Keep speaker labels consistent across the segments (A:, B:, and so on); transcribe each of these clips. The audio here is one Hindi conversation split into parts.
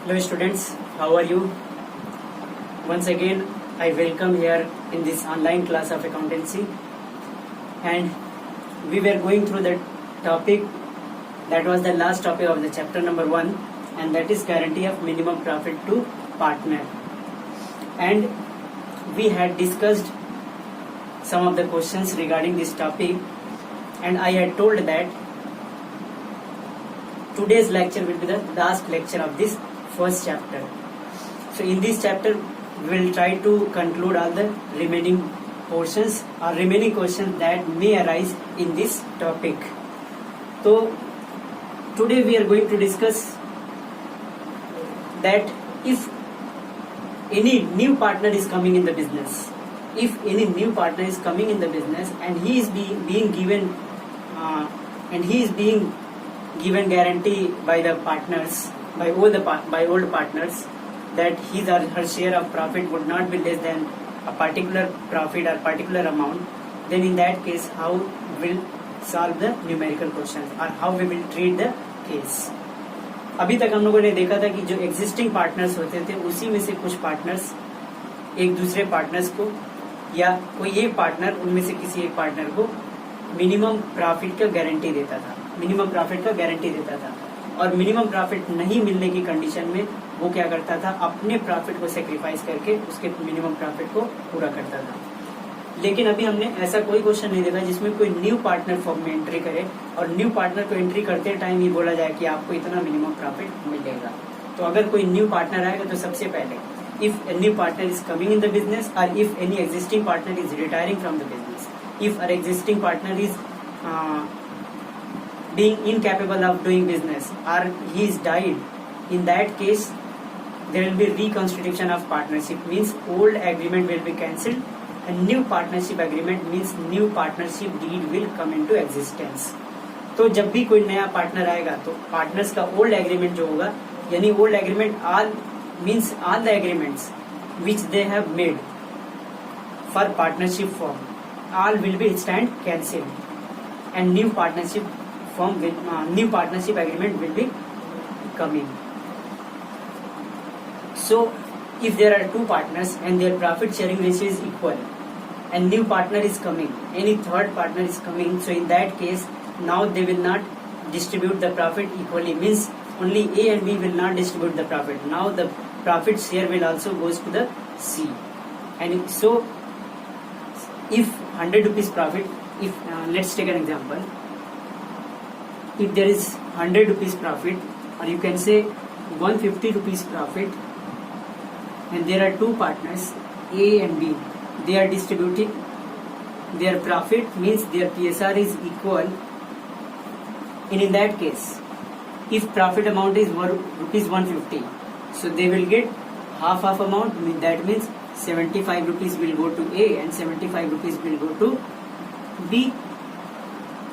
A: Hello students, how are you? Once again, I welcome here in this online class of accountancy, and we were going through the topic that was the last topic of the chapter number 1, and that is guarantee of minimum profit to partner. And we had discussed some of the questions regarding this topic, and I had told that today's lecture will be the last lecture of this first chapter. So in this chapter we will try to conclude all the remaining portions or remaining questions that may arise in this topic. So today we are going to discuss that if any new partner is coming in the business, and he is being given guarantee by the partners, by all the partners, that his or her share of profit would not be less than a particular profit or particular amount, then in that case how will solve the numerical questions or how we will treat the case. अभी तक हम लोगों ने देखा था कि जो एग्जिस्टिंग पार्टनर्स होते थे उसी में से कुछ पार्टनर्स एक दूसरे पार्टनर्स को या कोई एक पार्टनर उनमें से किसी एक पार्टनर को मिनिमम प्रॉफिट का गारंटी देता था और मिनिमम प्रॉफिट नहीं मिलने की कंडीशन में वो क्या करता था, अपने प्रॉफिट को सेक्रीफाइस करके उसके मिनिमम प्रॉफिट को पूरा करता था. लेकिन अभी हमने ऐसा कोई क्वेश्चन नहीं देखा जिसमें कोई न्यू पार्टनर फॉर्म में एंट्री करे और न्यू पार्टनर को एंट्री करते टाइम ही बोला जाए कि आपको इतना मिनिमम प्रॉफिट मिलेगा. तो अगर कोई न्यू पार्टनर आएगा तो सबसे पहले if a new partner is coming in the business और if any existing partner is retiring from the business, if our existing partner is being incapable of doing business or he is died, in that case there will be reconstitution of partnership, means old agreement will be cancelled and new partnership agreement means new partnership deed will come into existence. तो जब भी कोई नया पार्टनर आएगा तो पार्टनर्स का ओल्ड एग्रीमेंट जो होगा, यानी old agreement all means all the agreements which they have made for partnership form, all will be stand cancelled and new partnership form new partnership agreement will be coming. So if there are two partners and their profit sharing ratio is equal and new partner is coming, any third partner is coming, so in that case now they will not distribute the profit equally, means only A and B will not distribute the profit. Now the profit share will also goes to the C. And so if 100 rupees profit, if let's take an example, if there is 100 rupees profit or you can say 150 rupees profit and there are two partners A and B, they are distributing their profit, means their PSR is equal, and in that case if profit amount is rupees 150, so they will get half amount, that means 75 rupees will go to A and 75 rupees will go to B,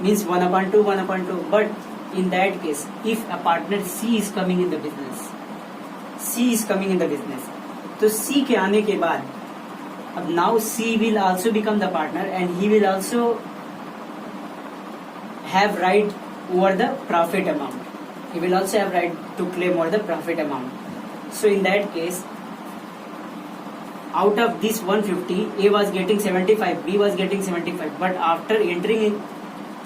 A: means 1/2. But in that case if a partner C is coming in the business, तो C के आने के बाद अब now C will also become the partner and he will also have right over the profit amount. He will also have right to claim over the profit amount. So in that case, out of this 150, A was getting 75, B was getting 75, but after entering in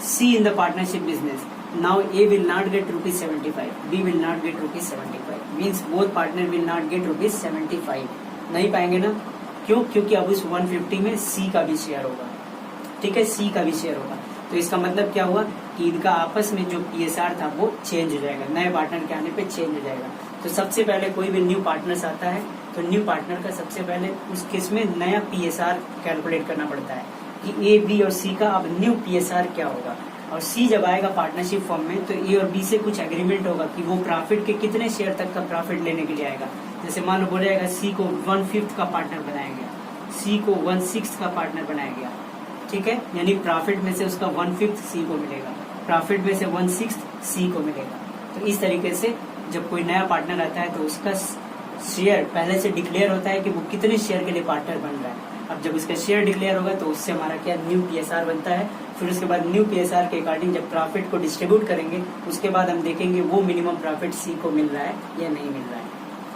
A: C in the partnership business, now A will not get rupees 75, B will not get rupees 75, means both partner will not get rupees 75. नहीं पाएंगे ना, क्यों? क्योंकि अब उस 150 में C का भी शेयर होगा, ठीक है, C का भी शेयर होगा. तो इसका मतलब क्या हुआ कि इनका आपस में जो PSR था वो चेंज हो जाएगा, नए पार्टनर के आने पे चेंज हो जाएगा. तो सबसे पहले कोई भी न्यू पार्टनर्स आता है तो न्यू पार्टनर का सबसे पहले उस केस में नया PSR कैलकुलेट करना पड़ता है कि A, B और C का अब न्यू PSR क्या होगा. और C जब आएगा पार्टनरशिप फॉर्म में तो A और B से कुछ एग्रीमेंट होगा कि वो प्रॉफिट के कितने शेयर तक का प्रॉफिट लेने के लिए आएगा. जैसे मान लो बोला जाएगा C को 1/5 का पार्टनर बनाया गया, C को 1/6 का पार्टनर बनाया गया, ठीक है, यानी प्रॉफिट में से उसका 1/5 C को मिलेगा, प्रॉफिट में से 1/6 C को मिलेगा. तो इस तरीके से जब कोई नया पार्टनर आता है तो उसका शेयर पहले से डिक्लेयर होता है कि वो कितने शेयर के लिए पार्टनर बन रहा है. अब जब उसका शेयर डिक्लेयर होगा तो उससे हमारा क्या न्यू पीएसआर बनता है. फिर उसके बाद न्यू पीएसआर के अकॉर्डिंग जब प्रॉफिट को डिस्ट्रीब्यूट करेंगे उसके बाद हम देखेंगे वो मिनिमम प्रॉफिट सी को मिल रहा है या नहीं मिल रहा है.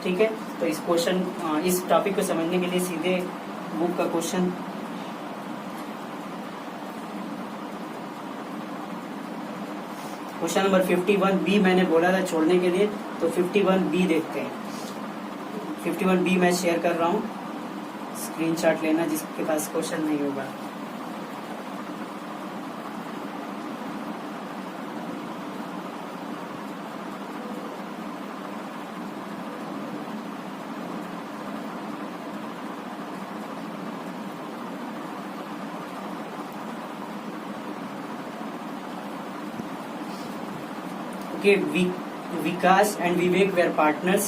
A: ठीक है, तो इस क्वेश्चन इस टॉपिक को समझने के लिए सीधे बुक का क्वेश्चन नंबर 51 बी मैंने बोला था छोड़ने के लिए, तो 51 बी देखते हैं। 51 बी मैं शेयर कर रहा हूँ, स्क्रीनशॉट लेना जिसके पास क्वेश्चन नहीं होगा। Okay, Vikas and Vivek were partners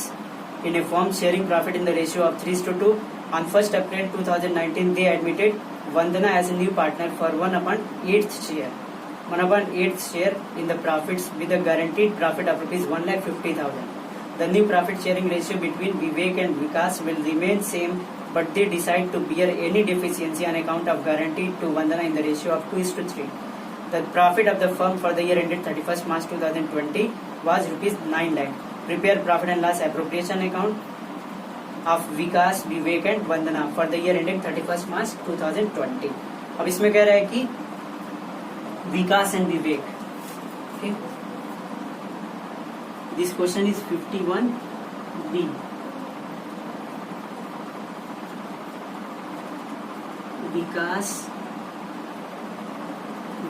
A: in a firm sharing profit in the ratio of 3:2. On 1st April 2019, they admitted Vandana as a new partner for 1/8 share. 1/8 share in the profits with a guaranteed profit of rupees 1,50,000. The new profit sharing ratio between Vivek and Vikas will remain same, but they decide to bear any deficiency on account of guaranteed to Vandana in the ratio of 2:3. The profit of the firm for the year ended 31st March 2020 was rupees 9 lakh. Prepare profit and loss appropriation account of Vikas, Vivek and Vandana for the year ending 31st March 2020. अब इसमें कह रहा है कि Vikas and Vivek, okay? This question is 51B. Vikas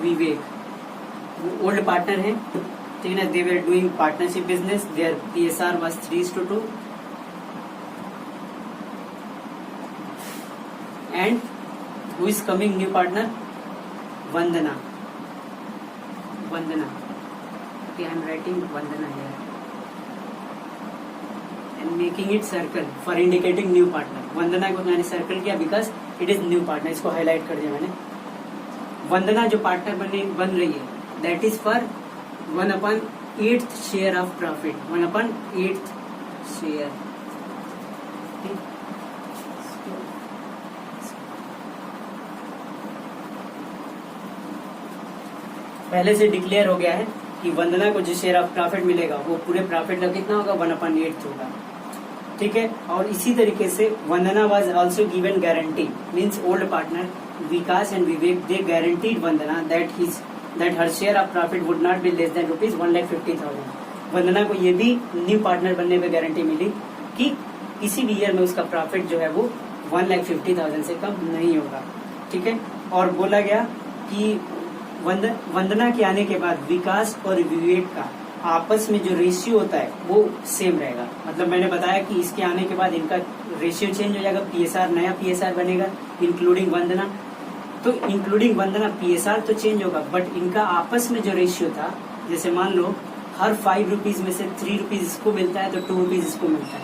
A: Vivek old partner है, ठीक है ना। They were doing partnership business, their PSR was 3:2 and who is coming new partner? Vandana. Okay, I am writing Vandana here and making it circle for indicating new partner. Vandana को मैंने सर्कल किया because it is new partner, इसको हाईलाइट कर दिया मैंने। वंदना जो पार्टनर बन रही है that is for 1/8 share of profit, 1/8 share. पहले से डिक्लेयर हो गया है कि वंदना को जो शेयर ऑफ प्रॉफिट मिलेगा वो पूरे प्रॉफिट का कितना होगा? 1/8 होगा, ठीक है। और इसी तरीके से Vandana was also given guarantee, means old partner Vikas and Vivek, they guaranteed Vandana that her share of profit would not be less than rupees 1,50,000. वंदना को ये भी न्यू पार्टनर बनने पे गारंटी मिली कि किसी भी ईयर में उसका प्रॉफिट जो है वो 1,50,000 से कम नहीं होगा, ठीक है। और बोला गया कि वंदना के आने के बाद विकास और विवेक का आपस में जो रेशियो होता है वो सेम रहेगा। मतलब मैंने बताया कि इसके आने के बाद इनका रेशियो चेंज हो जाएगा, PSR नया PSR बनेगा इंक्लूडिंग वंदना। तो इंक्लूडिंग वंदना PSR तो चेंज होगा, बट इनका आपस में जो रेशियो था, जैसे मान लो हर 5 रुपीज में से 3 रुपीज इसको मिलता है तो 2 रुपीज इसको मिलता है,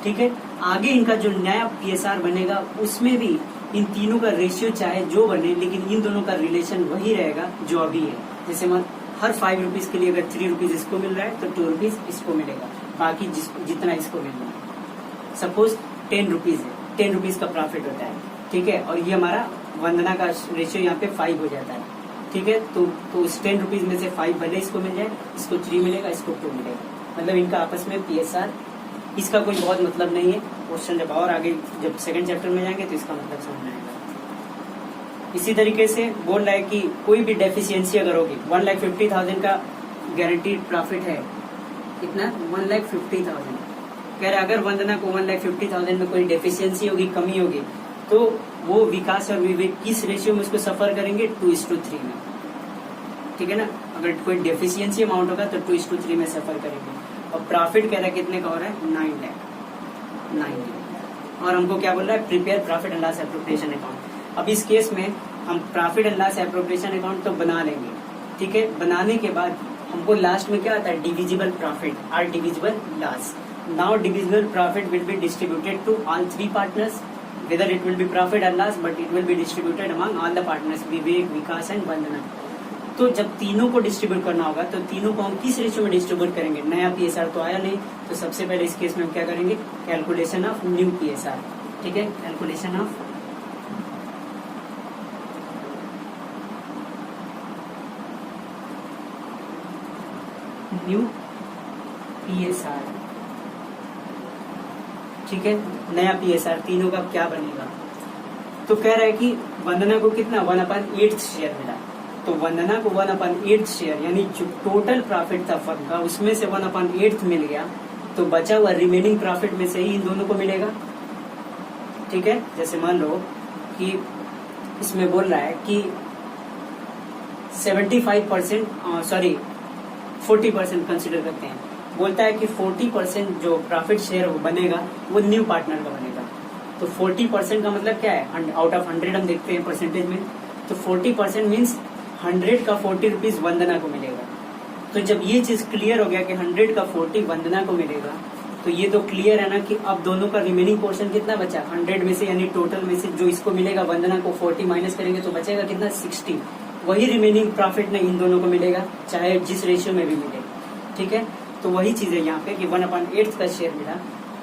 A: ठीक है। आगे इनका जो नया PSR बनेगा उसमें भी इन तीनों का रेशियो चाहे जो बने, लेकिन इन दोनों का रिलेशन वही रहेगा जो अभी है। जैसे मान हर 5 रुपीज के लिए अगर 3 रुपीज इसको मिल रहा है तो 2 रुपीज इसको मिलेगा, बाकी जितना इसको मिल रहा है। सपोज 10 रुपीज है, 10 रुपीज का प्रॉफिट होता है, ठीक है। और ये हमारा वंदना का रेशियो यहाँ पे 5 हो जाता है, ठीक है। तो उस 10 रुपीज में से 5 भले इसको मिल जाए, इसको 3 मिलेगा, इसको 2 मिलेगा। मतलब इनका आपस में PSR, इसका कोई बहुत मतलब नहीं है। क्वेश्चन जब और आगे जब सेकंड चैप्टर में जाएंगे तो इसका मतलब समझ में आएगा। इसी तरीके से बोल रहा है कि कोई भी डेफिशिएंसी अगर होगी, 1,50,000 का गारंटीड प्रॉफिट है, कितना? 1,50,000। कह रहे अगर वंदना को 1,50,000 में कोई डेफिशिएंसी होगी, कमी होगी, तो वो विकास और विवेक किस रेशियो में उसको सफर करेंगे? 2:3 में, ठीक है ना। अगर कोई डेफिशिएंसी अमाउंट होगा तो 2:3 में सफर करेंगे। और प्रॉफिट कह रहा है कितने का हो रहा है? 9 लाख। और हमको क्या बोल रहा है? Prepare profit and loss appropriation account. अब इस केस में हम profit and loss appropriation account तो बना लेंगे, ठीक है। बनाने के बाद हमको लास्ट में क्या आता है? डिविजिबल प्रॉफिट और divisible loss. Now divisible profit will be distributed to all 3 partners, whether it will be profit or loss, but it will be distributed among all the partners, Vivek, Vikas and Vandana. तो जब तीनों को डिस्ट्रीब्यूट करना होगा तो तीनों को हम किस रेशियो में डिस्ट्रीब्यूट करेंगे? नया PSR तो आया नहीं, तो सबसे पहले इस केस में हम क्या करेंगे? कैलकुलेशन ऑफ न्यू PSR, ठीक है। Calculation of new PSR। ठीक है, नया PSR, तीनों का क्या बनेगा। तो कह रहा है कि वंदना को कितना 1/8 शेयर मिला, तो वंदना को 1/8 शेयर यानी जो टोटल प्रॉफिट था फर्म का उसमें से 1/8 मिल गया, तो बचा हुआ रिमेनिंग प्रॉफिट में से ही इन दोनों को मिलेगा। ठीक है, जैसे मान लो कि इसमें बोल रहा है कि 75% सॉरी 40% कंसिडर करते हैं, बोलता है कि 40% जो प्रॉफिट शेयर बनेगा वो न्यू पार्टनर का बनेगा। तो 40% का मतलब क्या है, आउट ऑफ 100 हम देखते हैं परसेंटेज में, तो 40% मीन्स 100 का 40 रुपीज वंदना को मिलेगा। तो जब ये चीज क्लियर हो गया कि 100 का 40 वंदना को मिलेगा, तो ये तो क्लियर है ना कि अब दोनों का रिमेनिंग पोर्शन कितना बचा 100 में से, यानी टोटल में से जो इसको मिलेगा वंदना को 40 माइनस करेंगे तो बचेगा कितना 60। वही रिमेनिंग प्रॉफिट ने इन दोनों को मिलेगा, चाहे जिस रेशियो में भी मिले। ठीक है, तो वही चीज है यहाँ पे कि 1/8 का शेयर मिला,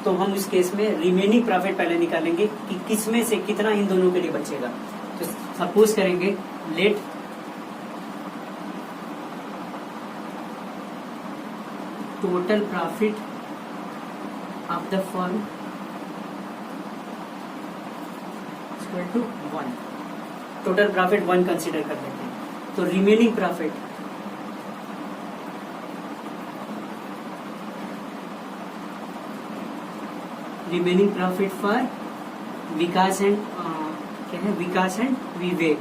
A: तो हम उस केस में रिमेनिंग प्रॉफिट पहले निकालेंगे कि किसमें से कितना इन दोनों के लिए बचेगा। तो सपोज करेंगे let total profit of the firm equal to 1, total profit 1 consider कर लेते हैं। तो remaining profit for Vikas and क्या है, विकास एंड विवेक,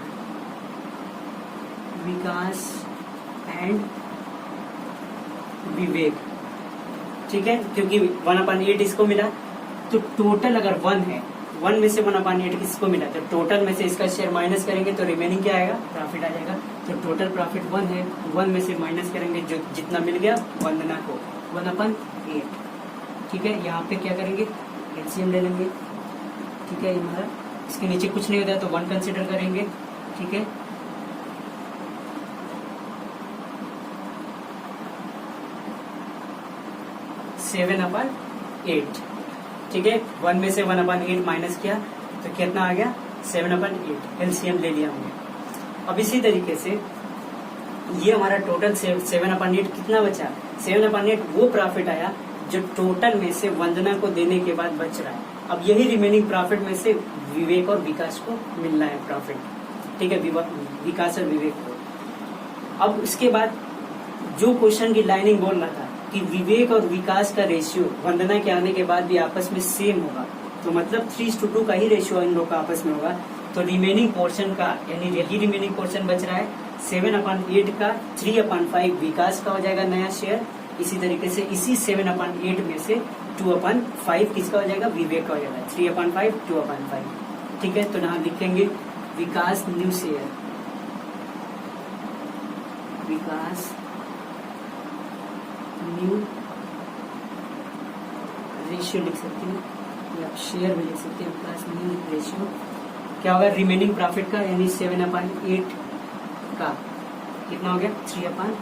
A: विकास एंड विवेक। ठीक है, क्योंकि 1/8 इसको मिला, तो टोटल अगर 1 है, 1 में से 1/8 किसको मिला, तो टोटल में से इसका शेयर माइनस करेंगे तो रिमेनिंग क्या आएगा, प्रॉफिट आ जाएगा। तो टोटल प्रॉफिट 1 है, 1 में से माइनस करेंगे जो जितना मिल गया वंदना को 1/8। ठीक है, यहाँ पे क्या करेंगे, एलसीएम ले लेंगे। ठीक है, हमारा इसके नीचे कुछ नहीं होता है तो 1 कंसिडर करेंगे। ठीक है, सेवन अपन 8। ठीक है, 1 में से 1/8 माइनस किया तो कितना आ गया 7/8, एलसीएम ले लिया हमने। अब इसी तरीके से ये हमारा टोटल 7/8 कितना बचा, 7/8 वो प्रॉफिट आया जो टोटल में से वंदना को देने के बाद बच रहा है। अब यही रिमेनिंग प्रॉफिट में से विवेक और विकास को मिलना है प्रॉफिट। ठीक है, विकास और विवेक को। अब इसके बाद जो क्वेश्चन की लाइनिंग बोल रहा था कि विवेक और विकास का रेशियो वंदना के आने के बाद भी आपस में सेम होगा, तो मतलब 3:2 का ही रेशियो इन लोग का आपस में होगा। तो रिमेनिंग पोर्शन का यानी यही रिमेनिंग पोर्शन बच रहा है 7/8 का 3/5 विकास का हो जाएगा नया शेयर। इसी तरीके से इसी 7/8 में से 2/5 किसका हो जाएगा, विवेक का हो जाएगा, 3/5 2/5। ठीक है, तो यहाँ लिखेंगे विकास न्यू शेयर, विकास न्यू रेशियो लिख सकते हैं या शेयर भी लिख सकते हैं। विकास न्यू रेशियो क्या होगा, रिमेनिंग प्रॉफिट का यानी 7/8 का कितना हो गया 3/5।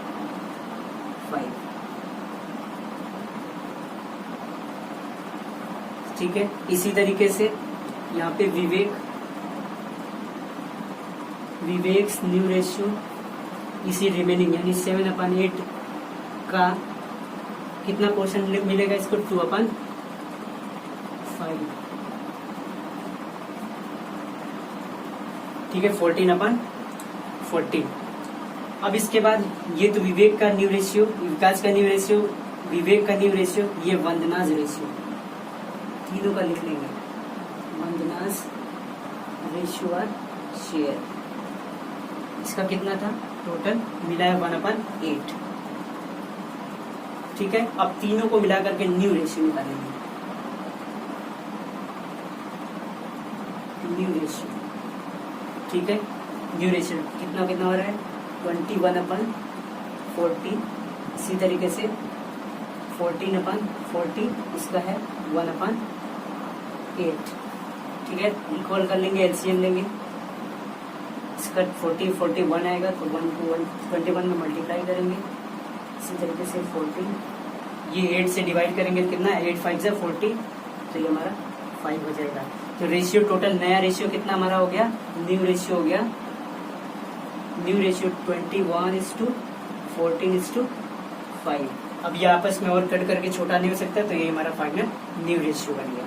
A: ठीक है, इसी तरीके से यहाँ पे विवेक न्यू रेशियो इसी रिमेनिंग यानी 7/8 का कितना पोर्शन मिलेगा इसको 2/5। ठीक है, 14/14। अब इसके बाद ये तो विवेक का न्यू रेशियो, विकास का न्यू रेशियो, विवेक का न्यू रेशियो, ये वंदनाज रेशियो, तीनों का लिख लेंगे, वंदनाज रेशियो और शेयर। इसका कितना था टोटल मिला है 1/8। ठीक है, अब तीनों को मिला करके न्यू रेशियो निकालेंगे, न्यू रेशियो। ठीक है, न्यू रेशियो कितना कितना हो रहा है 21/40। इसी तरीके से 14/40 इसका है 1/8। ठीक है, इक्वल कर लेंगे, एलसीएम लेंगे, इसका 41 आएगा तो 1 को 21 में मल्टीप्लाई करेंगे। इसी तरीके से 14 ये 8 से डिवाइड करेंगे कितना 8 5 से 40, तो ये हमारा 5 हो जाएगा। तो रेशियो टोटल नया रेशियो कितना हमारा हो गया, न्यू रेशियो हो गया, न्यू रेशियो 21:14:5। अब ये आपस में और कट करके छोटा नहीं हो सकता, तो ये हमारा फाइनल न्यू रेशियो बन गया।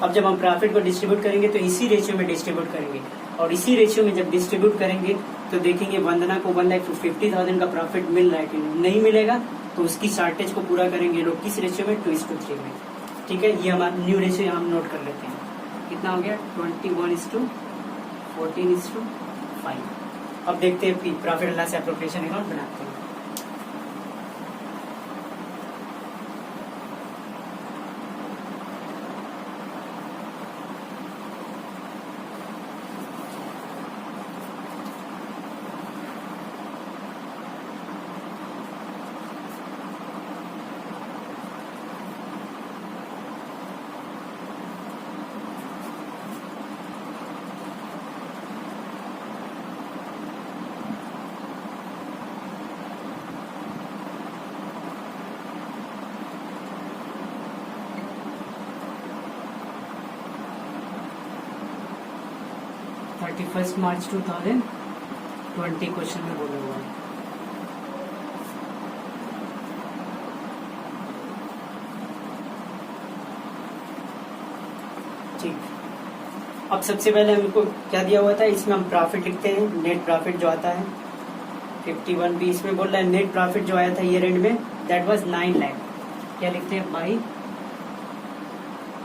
A: अब जब हम प्रॉफिट को डिस्ट्रीब्यूट करेंगे तो इसी रेशियो में डिस्ट्रीब्यूट करेंगे, और इसी रेशियो में जब डिस्ट्रीब्यूट करेंगे तो देखेंगे वंदना को 1,50,000 का प्रॉफिट मिल रहा है कि नहीं मिलेगा, तो उसकी शॉर्टेज को पूरा करेंगे लोग किस रेशियो में, 2:3 में। ठीक है, ये हमारा न्यू रेशियो हम नोट कर लेते हैं। कितना हो गया, 21:14:5। अब देखते हैं profit and loss appropriation account बनाते हैं। March 2020 क्वेश्चन में बोला हुआ है। ठीक, अब सबसे पहले हमको क्या दिया हुआ था, इसमें हम प्रॉफिट लिखते हैं, नेट प्रॉफिट जो आता है 51 भी, इसमें बोल रहा है नेट प्रॉफिट जो आया था ईयर एंड में दैट वाज 9 लाख। क्या लिखते हैं, by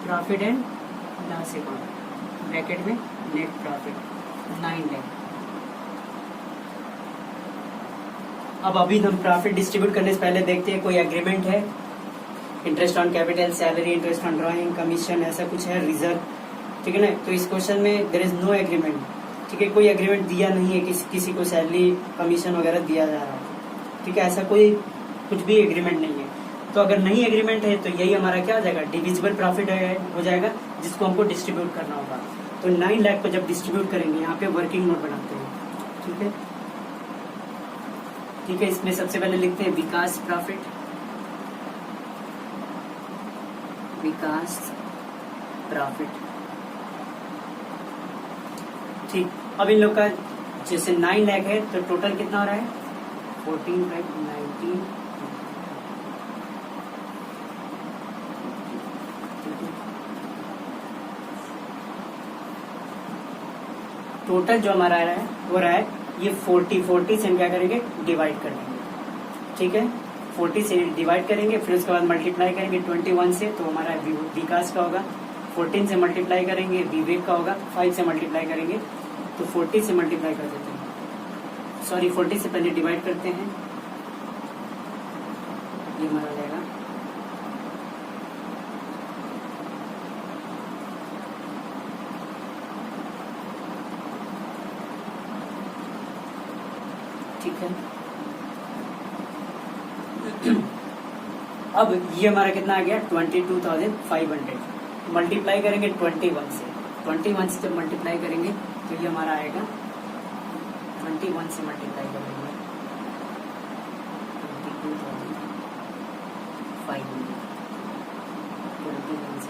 A: profit and loss account bracket में नेट प्रॉफिट 9 लाख। अब अभी हम प्रॉफिट डिस्ट्रीब्यूट करने से पहले देखते हैं कोई एग्रीमेंट है, interest on capital, salary, interest on drawing, commission, ऐसा कुछ है, रिजर्व। ठीक है ना, तो इस क्वेश्चन में देयर इज नो एग्रीमेंट। ठीक है, कोई एग्रीमेंट दिया नहीं है, किसी को सैलरी कमीशन वगैरह दिया जा रहा है। ठीक है, ऐसा कोई कुछ भी एग्रीमेंट नहीं है। तो अगर नहीं एग्रीमेंट है तो यही हमारा क्या हो जाएगा, डिविजिबल प्रॉफिट हो जाएगा, जिसको हमको डिस्ट्रीब्यूट करना होगा। तो 9 लाख को जब डिस्ट्रीब्यूट करेंगे, यहाँ पे वर्किंग नोट बनाते हैं। ठीक है, ठीक है, इसमें सबसे पहले लिखते हैं विकास प्रॉफिट, विकास प्रॉफिट। ठीक, अब इन लोग का जैसे 9 लाख है तो टोटल कितना हो रहा है, 14,590। टोटल जो हमारा हो रहा है ये 40 से हम क्या करेंगे, डिवाइड कर देंगे। ठीक है, 40 से डिवाइड करेंगे, फिर उसके बाद मल्टीप्लाई करेंगे 21 से, तो हमारा विकास का होगा। 14 से मल्टीप्लाई करेंगे, विवेक का होगा। 5 से मल्टीप्लाई करेंगे तो 40 से मल्टीप्लाई कर देते हैं, सॉरी 40 से पहले डिवाइड करते हैं, ये हमारा जाएगा। ठीक है, अब ये हमारा कितना आ गया, 22,500। मल्टीप्लाई करेंगे 21 से, 21 से जब मल्टीप्लाई करेंगे तो ये हमारा आएगा, 21 से मल्टीप्लाई करेंगे 22,500, 21 से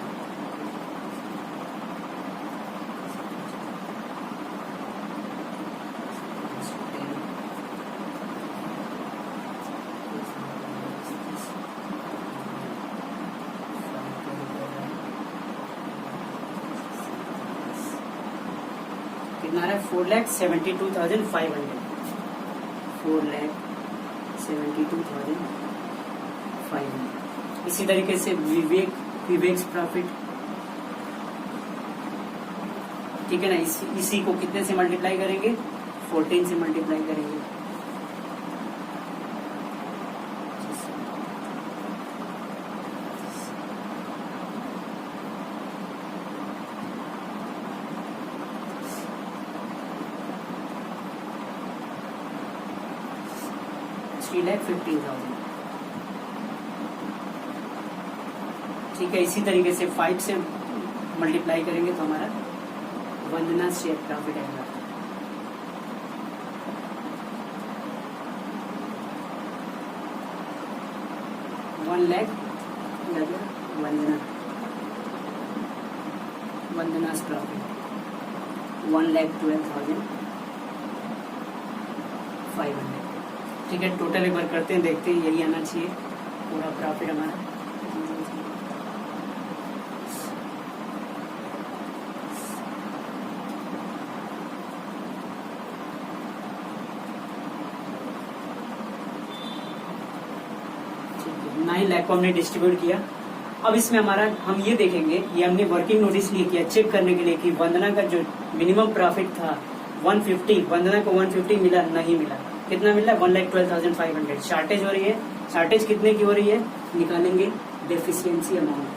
A: कितना है, 4,72,500, 4,72,500। इसी तरीके से विवेक प्रॉफिट, ठीक है ना, इसी को कितने से मल्टीप्लाई करेंगे, 14 से मल्टीप्लाई करेंगे। $3,15,000। ठीक है, इसी तरीके से 5 से मल्टीप्लाई करेंगे तो हमारा वंदना शेयर प्रॉफिट आएगा। वंदना प्रॉफिट 1,12,500। ठीक है, टोटल एक बार करते हैं, देखते हैं, यही आना चाहिए पूरा प्रॉफिट हमारा। 9 लाख को हमने डिस्ट्रीब्यूट किया। अब इसमें हमारा हम ये देखेंगे, ये हमने वर्किंग नोटिस लिए किया चेक करने के लिए कि वंदना का जो मिनिमम प्रॉफिट था 150, वंदना को 150 मिला नहीं मिला। कितना मिला? 1,12,500। शॉर्टेज हो रही है। शॉर्टेज कितने की हो रही है? निकालेंगे डेफिशिएंसी अमाउंट।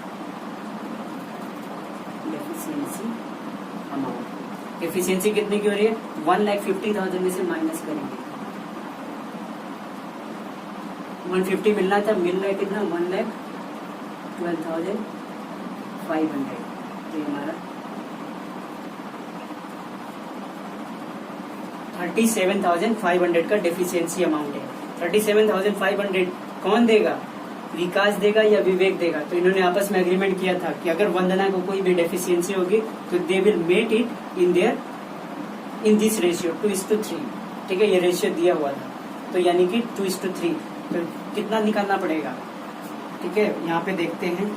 A: एफिशिएंसी कितने की हो रही है? 1,50,000 में से माइनस करेंगे। 150 मिलना था, मिल रहा है कितना? 1,12,500। तो ये हमारा 37,500 का डेफिशिएंसी अमाउंट है। 37,500 कौन देगा? विकास देगा या विवेक देगा? तो इन्होंने आपस में एग्रीमेंट किया था कि अगर वंदना को कोई भी डेफिशिएंसी होगी तो they will met it in this ratio 2:3। ठीक है, ये रेशियो दिया हुआ था, तो यानी कि 2:3। तो कितना निकालना पड़ेगा? ठीक है, यहाँ पे देखते हैं।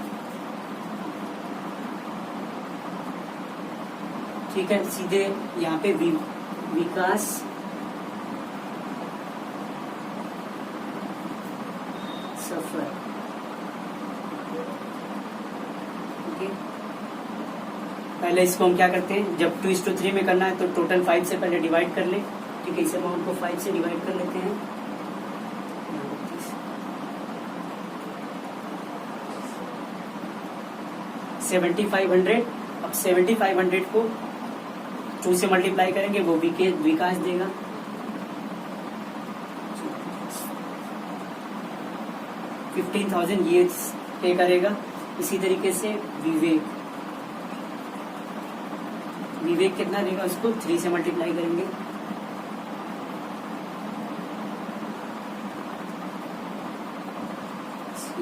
A: ठीक है, सीधे यहाँ पे विकास सफर। पहले इसको हम क्या करते हैं, जब 2:3 में करना है तो टोटल 5 से पहले डिवाइड कर ले। ठीक है, इस अमाउंट को 5 से डिवाइड कर लेते हैं। 7,500। अब 7,500 को 2 से मल्टीप्लाई करेंगे, वो विकास देगा। 15,000 ये पे करेगा। इसी तरीके से विवेक कितना देगा? उसको 3 से मल्टीप्लाई करेंगे।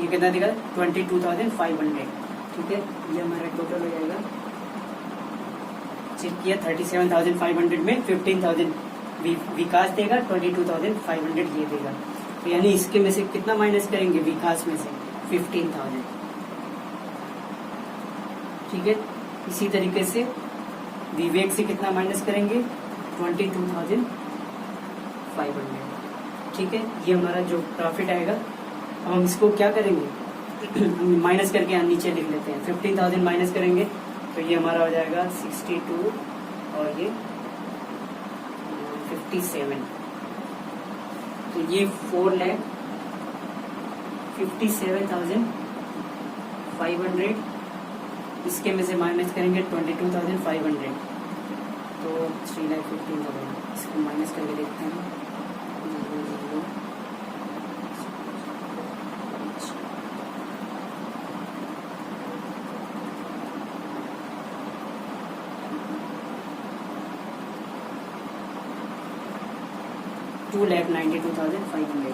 A: ये कितना देगा? 22,500। ठीक है, ये हमारा टोटल हो जाएगा। चेक किया 37,500 में 15,000 विकास देगा, 22,500 ये देगा। तो यानी इसके में से कितना माइनस करेंगे? विकास में से 15,000। ठीक है, इसी तरीके से विवेक से कितना माइनस करेंगे? 22,500। ठीक है, ये हमारा जो प्रॉफिट आएगा। अब हम इसको क्या करेंगे? माइनस करके यहाँ नीचे लिख लेते हैं। 15,000 माइनस करेंगे तो ये हमारा हो जाएगा 62 और ये 57। तो ये 4,57,500। इसके में से माइनस करेंगे 22,500 तो 3,15,000। इसको माइनस करके देखते हैं। 2,92,500।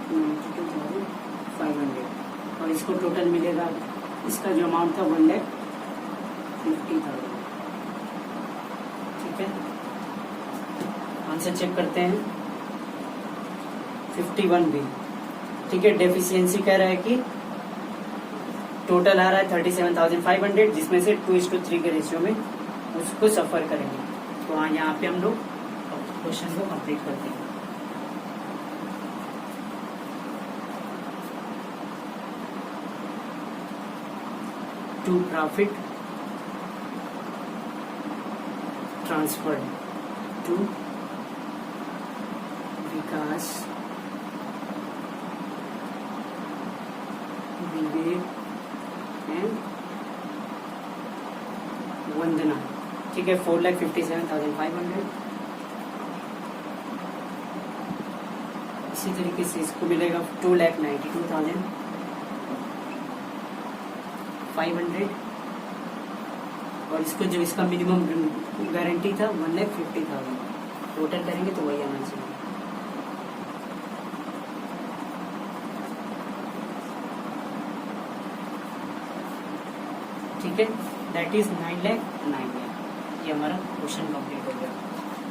A: 2,92,500 और इसको टोटल मिलेगा, इसका जो अमाउंट था 1,50,000। ठीक है, आंसर चेक करते हैं। 51B। ठीक है, डेफिशिएंसी कह रहा है कि टोटल आ रहा है 37,500, जिसमें से 2:3 के रेशियो में उसको सफर करेंगे। तो हाँ, यहाँ पे हम लोग क्वेश्चन को कंप्लीट करते हैं। To profit transfer to Vikas, Vivek and Vandana. ठीक है, 4,57,500। इसी तरीके से इसको मिलेगा 2,92,500 और इसको जो इसका मिनिमम गारंटी था 1,50,000। टोटल करेंगे तो वही आना चाहिए। ठीक है, दैट इज 9,09,000। ये हमारा क्वेश्चन कंप्लीट हो गया।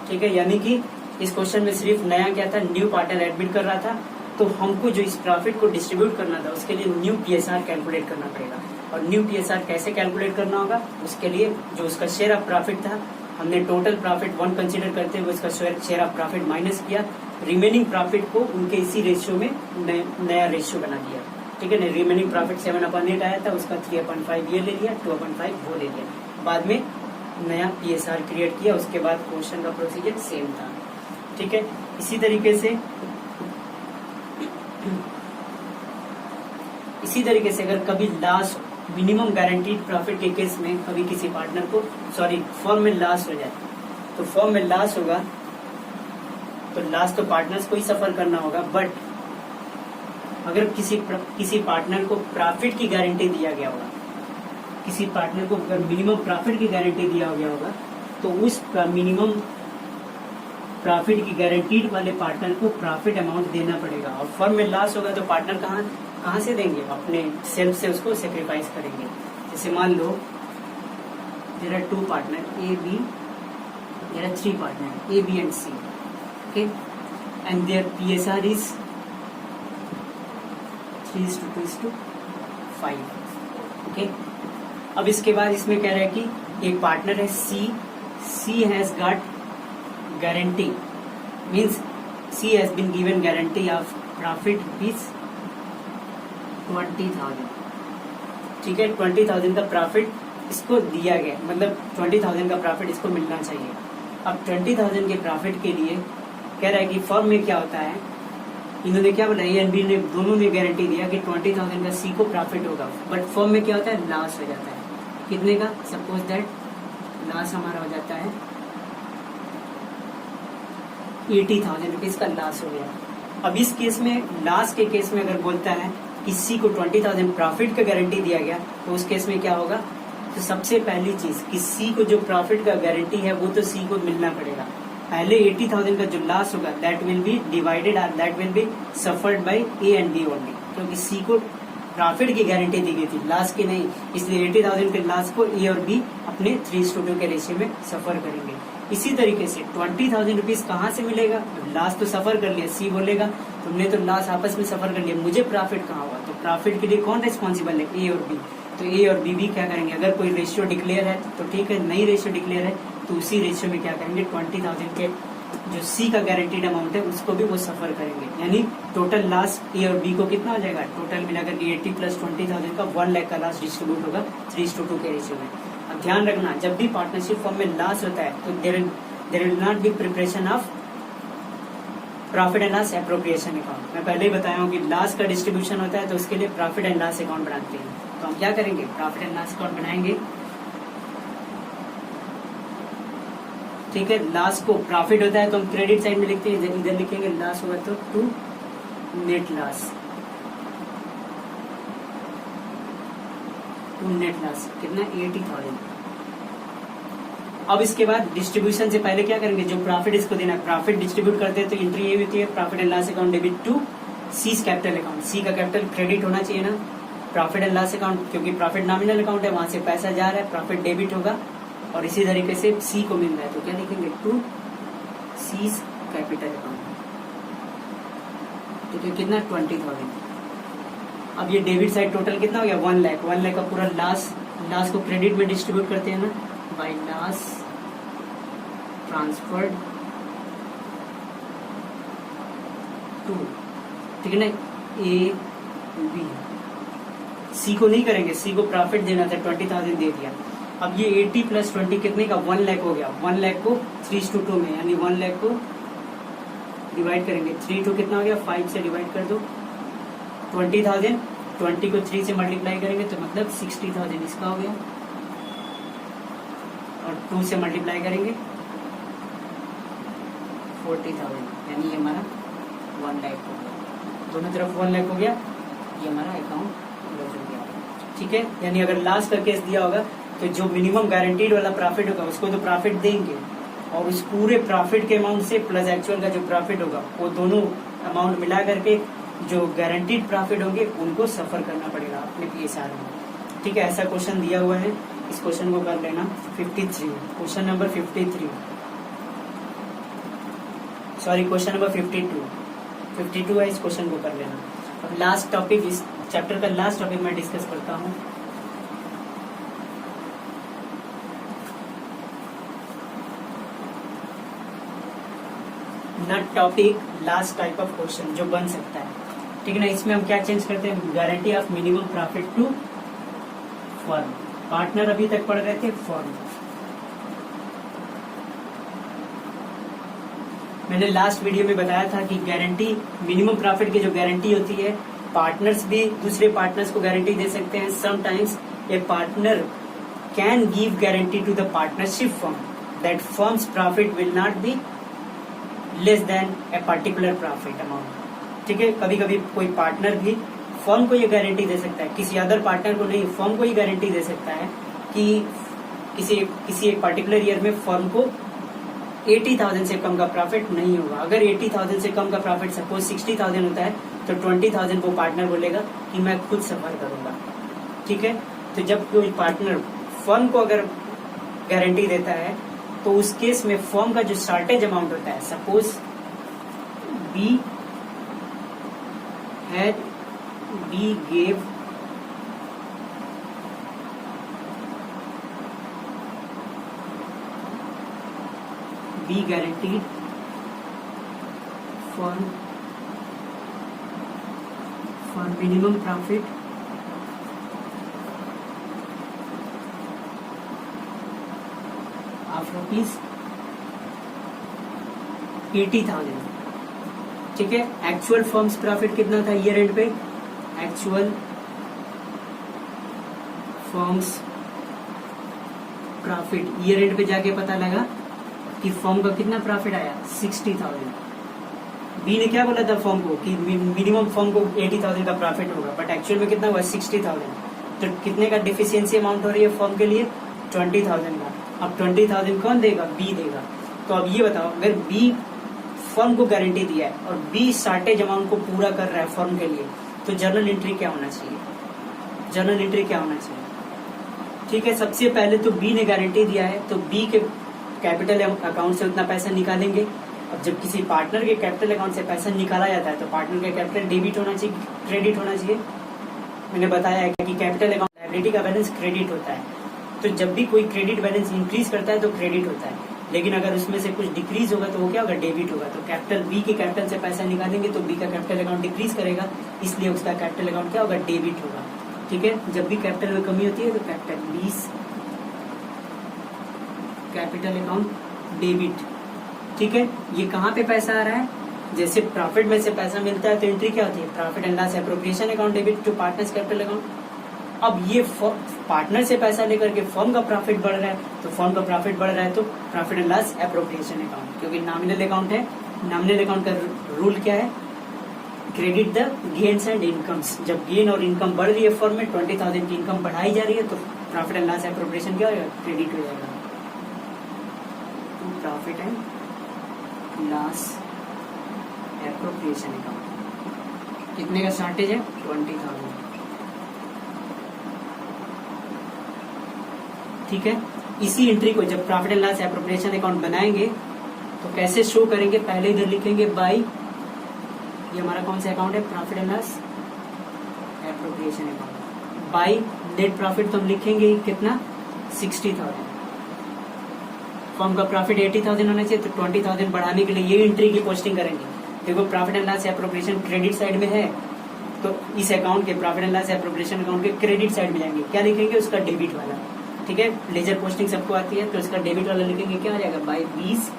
A: ठीक है, यानी कि इस क्वेश्चन में सिर्फ नया क्या था, न्यू पार्टनर एडमिट कर रहा था, तो हमको जो इस प्रॉफिट को डिस्ट्रीब्यूट करना था उसके लिए न्यू पीएसआर कैलकुलेट करना पड़ेगा। और न्यू पीएसआर कैसे कैलकुलेट करना होगा? उसके लिए जो उसका शेयर ऑफ प्रॉफिट था, हमने टोटल प्रॉफिट 1 कंसीडर करते हुए उसका शेयर ऑफ प्रॉफिट माइनस किया, रिमेनिंग प्रॉफिट को उनके इसी रेशियो में नया रेशियो बना दिया। ठीक है ना, रिमेनिंग प्रॉफिट 7/8 आया था, उसका 3/5 ये ले लिया, 2/5 वो ले लिया, बाद में नया PSR क्रिएट किया, उसके बाद क्वेश्चन का प्रोसीजर सेम था। ठीक है, इसी तरीके से अगर कभी लॉस मिनिमम गारंटीड प्रॉफिट के केस में कभी किसी पार्टनर को फर्म में लॉस हो जाए, तो फर्म में लॉस होगा तो लॉस तो पार्टनर्स को ही सफर करना होगा। बट अगर किसी पार्टनर को प्रॉफिट की गारंटी दिया गया होगा, किसी पार्टनर को अगर मिनिमम प्रॉफिट की गारंटी दिया गया होगा, तो उस मिनिमम प्रॉफिट की गारंटीड वाले पार्टनर को प्रॉफिट अमाउंट देना पड़ेगा। और फर्म में लॉस होगा तो पार्टनर कहाँ से देंगे? अपने सेल्फ से उसको सेक्रीफाइस करेंगे। जैसे मान लो there are 2 partner A B, there are 3 partner A B and C, okay, and their PSR is 3:2:5, okay। अब इसके बाद इसमें कह रहा है कि एक पार्टनर है C has got guarantee, means C has been given guarantee of profit rupees 20,000। ठीक है, 20,000 का प्रॉफिट इसको दिया गया, मतलब 20,000 का प्रॉफिट इसको मिलना चाहिए। अब 20,000 के प्रॉफिट के लिए कह रहा है कि फर्म में क्या होता है, इन्होंने क्या बोला, A और B ने दोनों ने गारंटी दिया कि 20,000 का C को प्रॉफिट होगा, बट फर्म में क्या होता है, लॉस हो जाता है। कितने का? सपोज दैट लॉस हमारा हो जाता है 80,000 रुपीज का लॉस हो गया। अब इस केस में, लॉस के केस में अगर बोलता है कि C को 20,000 प्रॉफिट का गारंटी दिया गया, तो उस केस में क्या होगा, तो सबसे पहली चीज कि C को जो प्रॉफिट का गारंटी है वो तो C को मिलना पड़ेगा। पहले 80,000 का जो लॉस होगा दैट विल बी डिवाइडेड और that will be suffered by A and B only, क्योंकि C को प्रॉफिट की गारंटी दी गई थी, लॉस की नहीं। इसलिए 80,000 के लॉस को A और B अपने 3:2 के रेशियो में सफर करेंगे। इसी तरीके से 20,000 रुपीज कहाँ से मिलेगा? लॉस तो सफर कर लिया, C बोलेगा तुमने तो लॉस आपस में सफर कर लिया, मुझे प्रॉफिट कहाँ हुआ? तो प्रॉफिट के लिए कौन रिस्पॉन्सिबल है? A और B। तो A और B भी क्या करेंगे? अगर कोई रेशियो डिक्लेयर है तो ठीक है, नई रेशियो डिक्लेयर है तो उसी रेशियो में क्या करेंगे, 20,000 के जो C का गारंटीड अमाउंट है उसको भी वो सफर करेंगे। यानी टोटल लॉस A और B को कितना हो जाएगा? टोटल मिलाकर के 80 प्लस 20,000 का 1 लाख का लॉस डिस्ट्रीब्यूट होगा 3:2 के रेशियो में। अब ध्यान रखना, जब भी पार्टनरशिप फॉर्म में लॉस होता है तो there will not be preparation of profit and loss appropriation account. मैं पहले ही बताया हूँ कि लॉस का डिस्ट्रीब्यूशन होता है तो उसके लिए प्रॉफिट एंड लॉस अकाउंट बनाते हैं। तो हम क्या करेंगे? प्रॉफिट एंड लॉस अकाउंट बनाएंगे। ठीक है, लॉस को प्रॉफिट होता है तो हम क्रेडिट साइड में लिखते हैं, इधर लिखेंगे लॉस हुआ तो टू नेट लॉस, कितना? 80,000। अब इसके बाद डिस्ट्रीब्यूशन से पहले क्या करेंगे, जो प्रॉफिट इसको देना है, प्रॉफिट डिस्ट्रीब्यूट करते हैं तो एंट्री ये होती है profit and loss account debit to C's capital account. C का कैपिटल क्रेडिट होना चाहिए ना, प्रॉफिट एंड लॉस अकाउंट, क्योंकि प्रॉफिट नॉमिनल अकाउंट है, वहां से पैसा जा रहा है, प्रॉफिट डेबिट होगा। और इसी तरीके से सी को मिल रहा है तो क्या लिखेंगे, टू सीज कैपिटल अकाउंट। तो कितना? 20,000। अब ये डेबिट साइड टोटल कितना हो गया? 1 लाख। 1 लाख का पूरा लॉस को क्रेडिट में डिस्ट्रीब्यूट करते हैं ना, बाय लॉस ट्रांसफर्ड टू, ठीक है ना, A B। सी को नहीं करेंगे, सी को प्रॉफिट देना था, 20,000 दे दिया। अब ये 80 प्लस 20 कितने का? 1 लाख हो गया। 1 लाख को 3:2 में, यानी 1 लाख को डिवाइड करेंगे 3 to कितना हो गया? 5 से डिवाइड कर दो 20,000, 20 को 3 से मल्टीप्लाई करेंगे तो मतलब 60,000 इसका हो गया, और 2 से मल्टीप्लाई करेंगे 40,000, यानी ये हमारा 1 लाख हो गया। दोनों तरफ 1 लाख हो गया, ये हमारा अकाउंट क्लोज हो गया। ठीक है, यानी अगर लास्ट का केस दिया होगा तो जो मिनिमम गारंटीड वाला प्रॉफिट होगा उसको तो प्रॉफिट देंगे, और उस पूरे प्रॉफिट के अमाउंट से प्लस एक्चुअल का जो प्रॉफिट होगा वो दोनों अमाउंट मिला करके जो गारंटीड प्रॉफिट होंगे उनको सफर करना पड़ेगा अपने PSR में। ठीक है, ऐसा क्वेश्चन दिया हुआ है, इस क्वेश्चन को कर लेना। 53, question number 53, sorry question number 52 है, इस क्वेश्चन को कर लेना। अब लास्ट टॉपिक, इस चैप्टर का लास्ट टॉपिक मैं डिस्कस करता हूँ। Not topic, last type of question जो बन सकता है, ठीक है ना। इसमें हम क्या चेंज करते हैं, guarantee of minimum profit to firm. Partner अभी तक पढ़ रहे थे फर्म। मैंने लास्ट वीडियो में बताया था कि गारंटी मिनिमम प्रॉफिट की जो गारंटी होती है, पार्टनर्स भी दूसरे पार्टनर्स को गारंटी दे सकते हैं। Sometimes a partner can give guarantee to the partnership firm that firm's profit will not be less than a particular profit amount, ठीक है। कभी कभी कोई पार्टनर भी फर्म को ये गारंटी दे सकता है, किसी अदर पार्टनर को नहीं, फर्म को ये गारंटी दे सकता है कि किसी एक पर्टिकुलर ईयर में फर्म को 80,000 से कम का प्रॉफिट नहीं होगा। अगर 80,000 से कम का प्रॉफिट सपोज 60,000 होता है तो 20,000 वो पार्टनर बोलेगा कि मैं खुद सफर करूंगा, ठीक है। तो जब कोई पार्टनर फर्म को अगर गारंटी देता है तो उस केस में फर्म का जो शॉर्टेज अमाउंट होता है, suppose B gave B guaranteed for minimum profit of rupees 80,000, ठीक है। एक्चुअल फर्म्स प्रॉफिट कितना था ईयर एंड पे, actual firm's profit year end पे जाके पता लगा कि फर्म का कितना प्रॉफिट आया 60,000। बी ने क्या बोला था फर्म को कि मिनिमम फर्म को 80,000 का प्रॉफिट होगा, बट एक्चुअल में कितना हुआ 60,000। तो कितने का डिफिशियंसी अमाउंट हो रही है फर्म के लिए 20,000 का। अब 20,000 कौन देगा, बी देगा। तो अब ये बताओ, अगर बी फर्म को गारंटी दिया है और बी शॉर्टेज अमाउंट को पूरा कर रहा है फर्म के लिए, तो जर्नल एंट्री क्या होना चाहिए, जर्नल एंट्री क्या होना चाहिए, ठीक है। सबसे पहले तो बी ने गारंटी दिया है तो बी के कैपिटल अकाउंट से उतना पैसा निकालेंगे। अब जब किसी पार्टनर के कैपिटल अकाउंट से पैसा निकाला जाता है तो पार्टनर का कैपिटल डेबिट होना चाहिए, क्रेडिट होना चाहिए। मैंने बताया है कि कैपिटल अकाउंट लायबिलिटी का बैलेंस क्रेडिट होता है, तो जब भी कोई क्रेडिट बैलेंस इंक्रीज करता है तो क्रेडिट होता है, लेकिन अगर उसमें से कुछ डिक्रीज होगा तो वो क्या होगा, डेबिट होगा। तो कैपिटल बी के कैपिटल से पैसा निकालेंगे तो बी का कैपिटल अकाउंट डिक्रीज करेगा, इसलिए उसका कैपिटल अकाउंट क्या होगा, डेबिट होगा, ठीक है। जब भी कैपिटल में कमी होती है तो capital lease capital account debit, ठीक है। ये कहाँ पे पैसा आ रहा है, जैसे प्रॉफिट में से पैसा मिलता है तो एंट्री क्या होती है, profit and loss appropriation account debit to partners capital account. अब ये पार्टनर से पैसा लेकर के फर्म का प्रॉफिट बढ़ रहा है, तो फर्म का प्रॉफिट बढ़ रहा है तो profit and loss appropriation account, क्योंकि नॉमिनल अकाउंट है। नॉमिनल अकाउंट का रूल क्या है, credit the gains and incomes. जब गेन और इनकम बढ़ रही है फर्म में, 20,000 की इनकम बढ़ाई जा रही है तो प्रॉफिट एंड लॉस एप्रोप्रिएशन क्या होगा, क्रेडिट हो जाएगा। Profit and loss appropriation account कितने का शॉर्टेज है, 20,000, ठीक है। इसी एंट्री को जब profit and loss appropriation account बनाएंगे तो कैसे शो करेंगे, पहले इधर लिखेंगे बाई, ये हमारा कौन सा अकाउंट है, profit and loss appropriation account. By net profit तो हम लिखेंगे कितना, 60,000। फर्म का प्रॉफिट 80,000 होना चाहिए तो 20,000 बढ़ाने के लिए ये एंट्री की पोस्टिंग करेंगे। देखो profit and loss appropriation credit side में है तो इस अकाउंट के profit and loss appropriation account के क्रेडिट साइड में जाएंगे, क्या लिखेंगे, उसका डेबिट वाला, ठीक है। लेजर पोस्टिंग सबको आती है तो इसका डेबिट वाला लिखेंगे, क्या आ जाएगा, बाई 20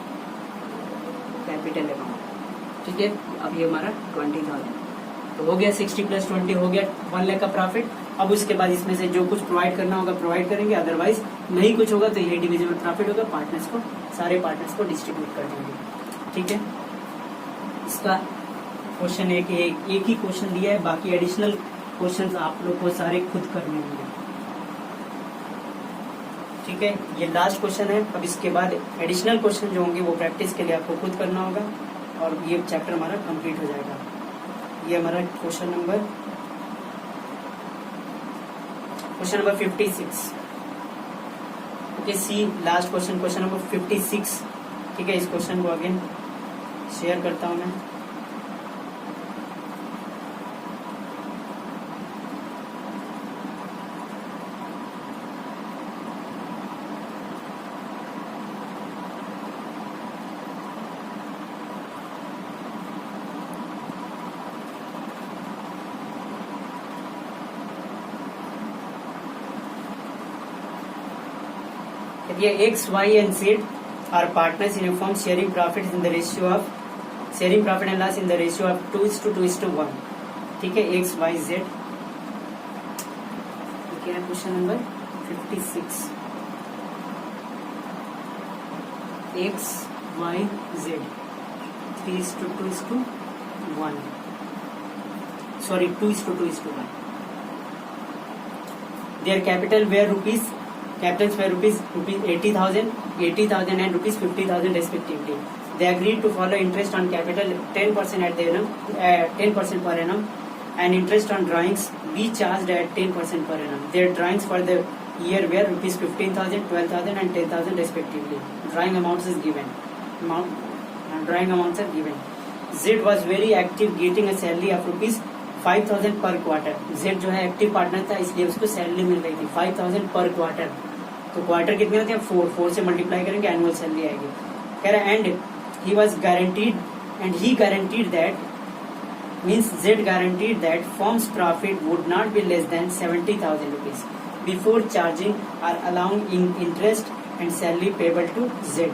A: कैपिटल अकाउंट, ठीक है। अब ये हमारा 20,000 तो हो गया, 60 + 20 हो गया 1 लाख का प्रॉफिट। अब उसके बाद इसमें से जो कुछ प्रोवाइड करना होगा प्रोवाइड करेंगे, अदरवाइज नहीं कुछ होगा तो ये डिविजिबल प्रॉफिट होगा, पार्टनर्स को, सारे पार्टनर्स को डिस्ट्रीब्यूट कर देंगे, ठीक है। इसका क्वेश्चन एक ही क्वेश्चन दिया है, बाकी एडिशनल क्वेश्चन आप लोग को सारे खुद करने होंगे, ठीक है। ये लास्ट क्वेश्चन है। अब इसके बाद एडिशनल क्वेश्चन जो होंगे वो प्रैक्टिस के लिए आपको खुद करना होगा और ये चैप्टर हमारा कंप्लीट हो जाएगा। ये हमारा क्वेश्चन नंबर 56, ओके। सी लास्ट क्वेश्चन नंबर 56, ठीक है। इस क्वेश्चन को अगेन शेयर करता हूं मैं। कहती है X Y and Z are partners in a firm sharing profit in the ratio of sharing profit and loss in the ratio of 2:2:1. ठीक है, एक्स वाई जेड. क्या है question number 56. X Y Z 3:2:1. Sorry, 2:2:1. Their capital were rupees 80,000 and rupees 50,000 respectively. They agreed to follow interest on capital 10% at the annum, 10% per annum, and interest on drawings be charged at 10% per annum. Their drawings for the year were rupees 15,000, 12,000 and 10,000 respectively. Drawing amounts are given. Z was very active, getting a salary of rupees 5,000 पर क्वार्टर. जेड जो है एक्टिव पार्टनर था, इसलिए उसको सैलरी मिल रही थी 5,000 पर क्वार्टर. तो क्वार्टर कितने होते हैं? 4 से मल्टीप्लाई करेंगे, एनुअल सैलरी आएगी. कह रहा है and he guaranteed that means Z guaranteed that firm's profit would not be less than 70,000 rupees before charging or allowing in interest and salary payable to Z.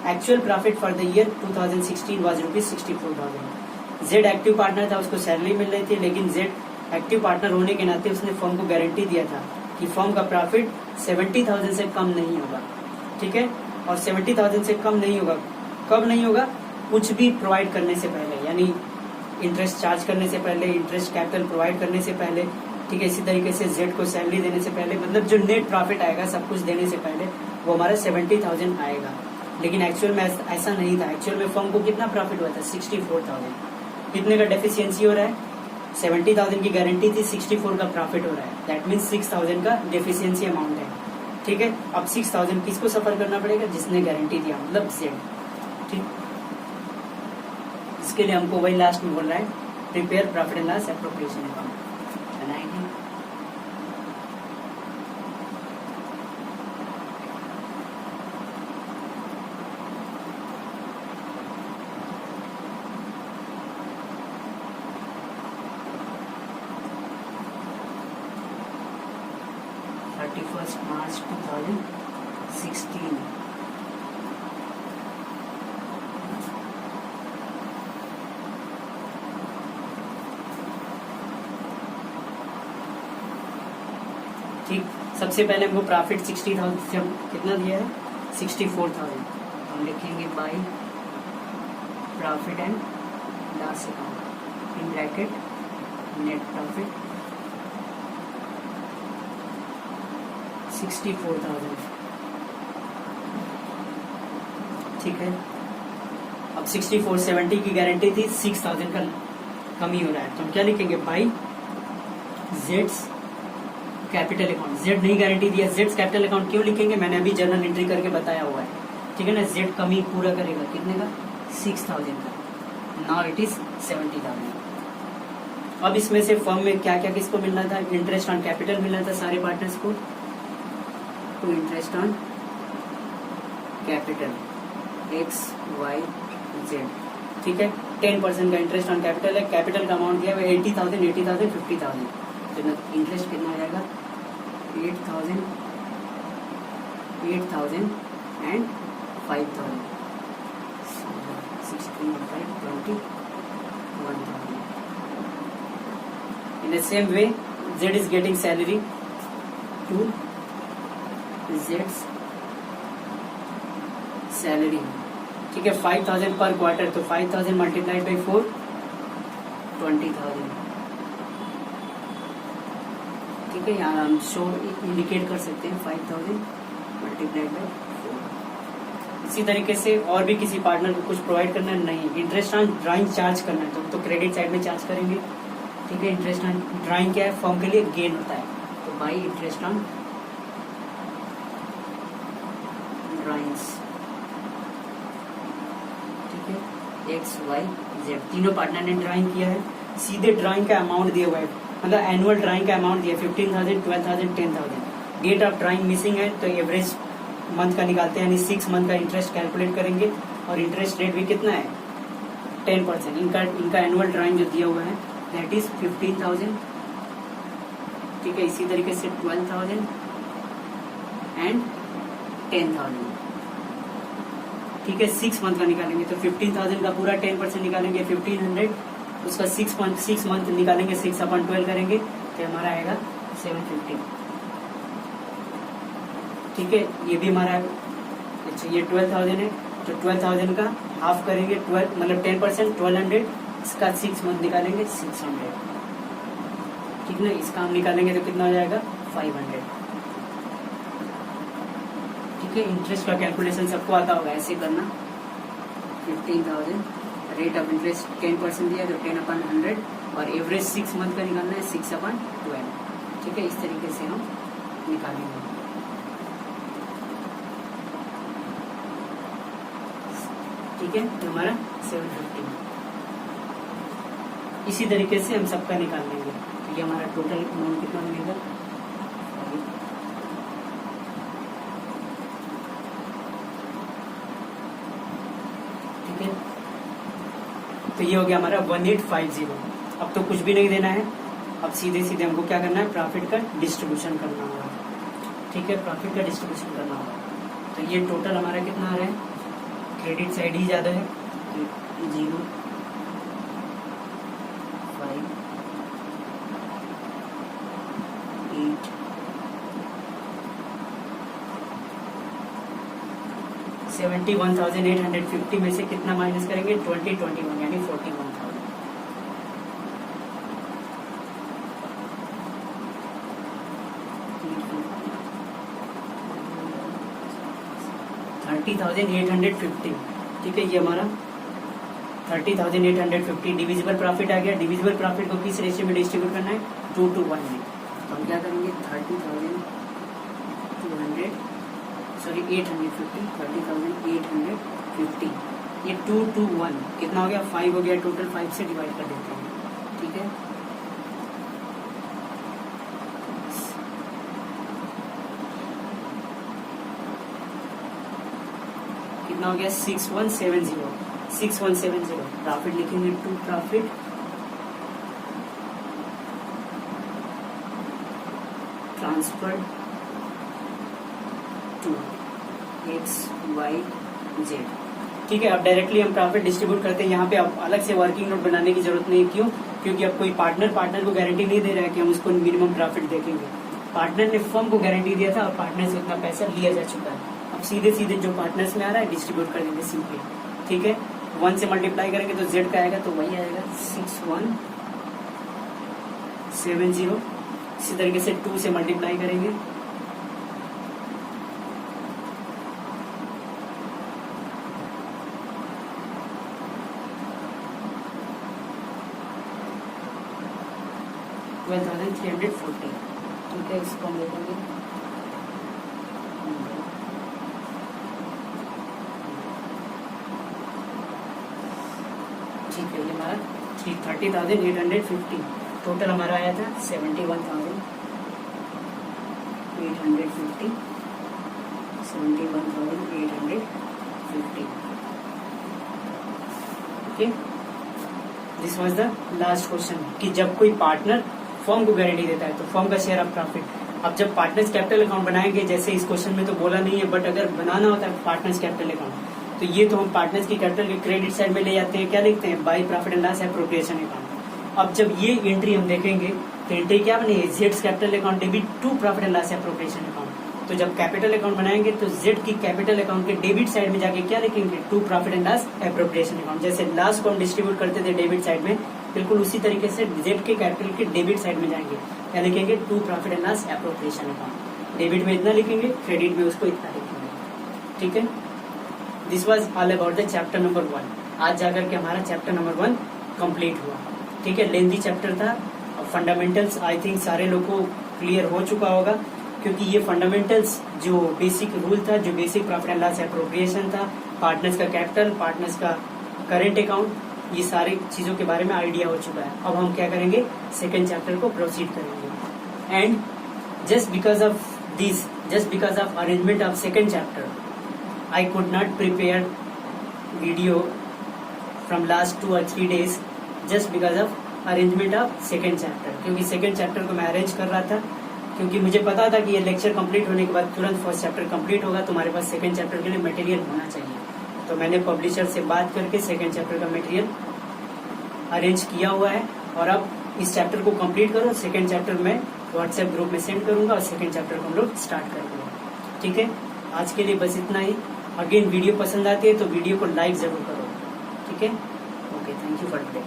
A: Actual profit for the year 2016 was rupees 64,000. Z active partner था, उसको सैलरी मिल रही थी, लेकिन जेड एक्टिव पार्टनर होने के नाते उसने फर्म को गारंटी दिया था कि फर्म का प्रॉफिट 70,000 से कम नहीं होगा. ठीक है, और 70,000 से कम नहीं होगा. कब नहीं होगा? कुछ भी प्रोवाइड करने से पहले, यानी इंटरेस्ट चार्ज करने से पहले, इंटरेस्ट कैपिटल प्रोवाइड करने से पहले. ठीक है, इसी तरीके से जेड को सैलरी देने से पहले, मतलब जो नेट प्रॉफिट आएगा सब कुछ देने से पहले वो हमारा 70,000 आएगा. लेकिन एक्चुअल में ऐसा नहीं था. एक्चुअल में फर्म को कितना प्रॉफिट हुआ था? 64,000. कितने का डेफिशिएंसी हो रहा है? 70,000 की गारंटी थी, 64 का प्रॉफिट हो रहा है. दैट मीन्स 6,000 का डेफिशिएंसी अमाउंट है. ठीक है, अब 6,000 किसको सफर करना पड़ेगा? जिसने गारंटी दिया, मतलब जेड. ठीक, इसके लिए हमको वही लास्ट में बोल रहा है, prepare profit and loss appropriation account बनाएंगे. March 2016. ठीक, सबसे पहले हमको प्रॉफिट 60,000 कितना दिया है? 64,000. हम लिखेंगे by profit and loss account in bracket net profit 64,000. ठीक है, अब 70 की गारंटी थी, 6,000 का कमी हो रहा है, तो हम क्या लिखेंगे? By Jades capital account. Z नहीं गारंटी दिया, जेड्स कैपिटल अकाउंट क्यों लिखेंगे? मैंने अभी जर्नल एंट्री करके बताया हुआ है. ठीक है ना, जेड कमी पूरा करेगा कितने का? 6,000 का. Now it is 70,000. अब इसमें से फर्म में क्या क्या किसको मिलना था? इंटरेस्ट ऑन कैपिटल मिलना था सारे पार्टनर्स को. To interest on capital X Y Z. ठीक है, 10% का इंटरेस्ट ऑन कैपिटल है. कैपिटल का अमाउंट दिया है 80,000, 50,000. तो इंटरेस्ट कितना आ जाएगा? 8,000 and 5,000. 16 5 21,000. In the same way, Z is getting salary to Z's salary. ठीक है, 5,000 पर क्वार्टर, तो 5,000 मल्टीप्लाइड बाई 4 20,000. ठीक है, यहाँ हम शो इंडिकेट कर सकते हैं 5,000 मल्टीप्लाइड बाई 4. इसी तरीके से और भी किसी पार्टनर को कुछ प्रोवाइड करना नहीं, इंटरेस्ट ऑन ड्राइंग चार्ज करना है तो क्रेडिट साइड में चार्ज करेंगे. ठीक है, इंटरेस्ट ऑन ड्राइंग क्या है? फर्म के लिए गेन होता है, तो बाई इंटरेस्ट ऑन ड्राइंग्स. ठीक है, एक्स वाई जेड तीनों पार्टनर ने ड्राइंग किया है. सीधे ड्राइंग का अमाउंट दिया हुआ है, मतलब एनुअल ड्राइंग का अमाउंट दिया 15,000, 12,000, 10,000. डेट ऑफ ड्राइंग मिसिंग है, तो एवरेज मंथ का निकालते हैं, यानी 6 मंथ का इंटरेस्ट कैलकुलेट करेंगे. और इंटरेस्ट रेट भी कितना है? 10%. इनका एनुअल ड्राइंग जो दिया हुआ है दैट इज 15,000. ठीक है, इसी तरीके से 12,000 एंड 10,000, ठीक है। 6 मंथ का निकालेंगे तो 15,000 का पूरा 10% निकालेंगे 1500, उसका 6 मंथ निकालेंगे 6/12 करेंगे तो हमारा आएगा 750, ठीक है। ये भी हमारा, अच्छा ये 12,000 है तो 12,000 का हाफ करेंगे 12 मतलब 10% 1200, इसका 6 मंथ निकालेंगे 600, ठीक ना। इसका हम निकालेंगे तो कितना हो जाएगा 500, ठीक है। इंटरेस्ट का कैलकुलेशन सबको आता होगा, ऐसे करना। 15,000 रेट ऑफ इंटरेस्ट 10% दिया तो 10/100 और एवरेज 6 मंथ का निकालना है 6/12, ठीक है। इस तरीके से हम निकालेंगे, ठीक है। तो हमारा 750, इसी तरीके से हम सबका निकाल लेंगे। तो ये हमारा टोटल अमाउंट कितना मिलेगा, ठीक है। तो ये हो गया हमारा 1850। अब तो कुछ भी नहीं देना है, अब सीधे सीधे हमको क्या करना है, प्रॉफिट का डिस्ट्रीब्यूशन करना होगा, ठीक है। प्रॉफिट का डिस्ट्रीब्यूशन करना होगा। तो ये टोटल हमारा कितना आ रहा है, क्रेडिट साइड ही ज्यादा है, 0 5 8 71,850 में से कितना माइनस करेंगे, 2021 यानी 41,000, 30,850, ठीक है। ये हमारा 30,850 डिविजिबल प्रॉफिट आ गया। डिविजिबल प्रॉफिट को किस रेशियो में डिस्ट्रीब्यूट करना है, 2:1 में। तो हम क्या करेंगे, 30,850, ये 2:1 कितना हो गया, 5 हो गया टोटल, 5 से डिवाइड कर देते हैं, ठीक है। कितना हो गया, 6170 प्रॉफिट लिखेंगे, to profit transfer to XYZ, ठीक है। अब डायरेक्टली हम प्रॉफिट डिस्ट्रीब्यूट करते हैं। यहाँ पे अब अलग से वर्किंग नोट बनाने की जरूरत नहीं, क्यों, क्योंकि अब कोई पार्टनर को गारंटी नहीं दे रहा है कि हम उसको मिनिमम प्रॉफिट देखेंगे। पार्टनर ने फर्म को गारंटी दिया था और पार्टनर से उतना पैसा लिया जा चुका है। अब सीधे सीधे जो पार्टनर्स में आ रहा है डिस्ट्रीब्यूट कर देंगे सिंपली, ठीक है। 1 से मल्टीप्लाई करेंगे तो Z का आएगा, तो वही आएगा 6170। इसी तरीके से 2 से मल्टीप्लाई करेंगे, $12,340, ठीक है। इसको हम देखेंगे, ठीक है। ये हमारा 30,850 टोटल हमारा आया था 71,850, 71,850, okay. This was the last question कि जब कोई पार्टनर फर्म को गारंटी देता है तो फर्म का शेयर ऑफ प्रॉफिट। अब जब पार्टनर्स कैपिटल अकाउंट बनाएंगे, जैसे इस क्वेश्चन में तो बोला नहीं है, बट अगर बनाना होता है पार्टनर्स कैपिटल अकाउंट, तो ये तो हम पार्टनर्स की कैपिटल के क्रेडिट साइड में ले जाते हैं, क्या लिखते हैं, by profit and loss appropriation account. अब जब ये एंट्री हम देखेंगे तो एंट्री क्या बनेगी, जेड्स capital account debit to profit and loss appropriation account. तो जब कैपिटल अकाउंट बनाएंगे तो जेड की कैपिटल अकाउंट के डेबिट साइड में जाके क्या लिखेंगे, to profit and loss appropriation account. जैसे लॉस को हम डिस्ट्रीब्यूट करते थे डेबिट साइड में, बिल्कुल उसी तरीके से जेड के कैपिटल के डेबिट साइड में जाएंगे, क्या लिखेंगे, to profit and loss appropriation account. Debit में इतना लिखेंगे, क्रेडिट में उसको इतना लिखेंगे, ठीक है। This was all about the chapter number 1। आज जाकर के हमारा चैप्टर नंबर 1 कंप्लीट हुआ, ठीक है। लेंथी चैप्टर था। फंडामेंटल्स आई थिंक सारे लोग को क्लियर हो चुका होगा, क्योंकि ये फंडामेंटल्स जो बेसिक रूल था, जो basic profit and loss appropriation था, पार्टनर्स का कैपिटल, पार्टनर्स का करंट अकाउंट, ये सारी चीजों के बारे में आइडिया हो चुका है। अब हम क्या करेंगे, सेकेंड चैप्टर को प्रोसीड करेंगे। And just because of this, just because of arrangement of second chapter, I could not prepare video from last 2 or 3 days just because of arrangement of second chapter, क्योंकि second chapter को मैं अरेंज कर रहा था क्योंकि मुझे पता था कि ये लेक्चर कंप्लीट होने के बाद तुरंत फर्स्ट चैप्टर कंप्लीट होगा, तुम्हारे पास सेकंड चैप्टर के लिए मटेरियल होना चाहिए। तो मैंने पब्लिशर से बात करके सेकंड चैप्टर का मटेरियल अरेंज किया हुआ है, और अब इस चैप्टर को कंप्लीट करो। सेकंड चैप्टर में व्हाट्सएप ग्रुप में सेंड करूंगा और सेकंड चैप्टर को हम लोग स्टार्ट करेंगे। ठीक है, आज के लिए बस इतना ही। अगेन वीडियो पसंद आती है तो वीडियो को लाइक जरूर करो। ठीक है, okay, thank you for today.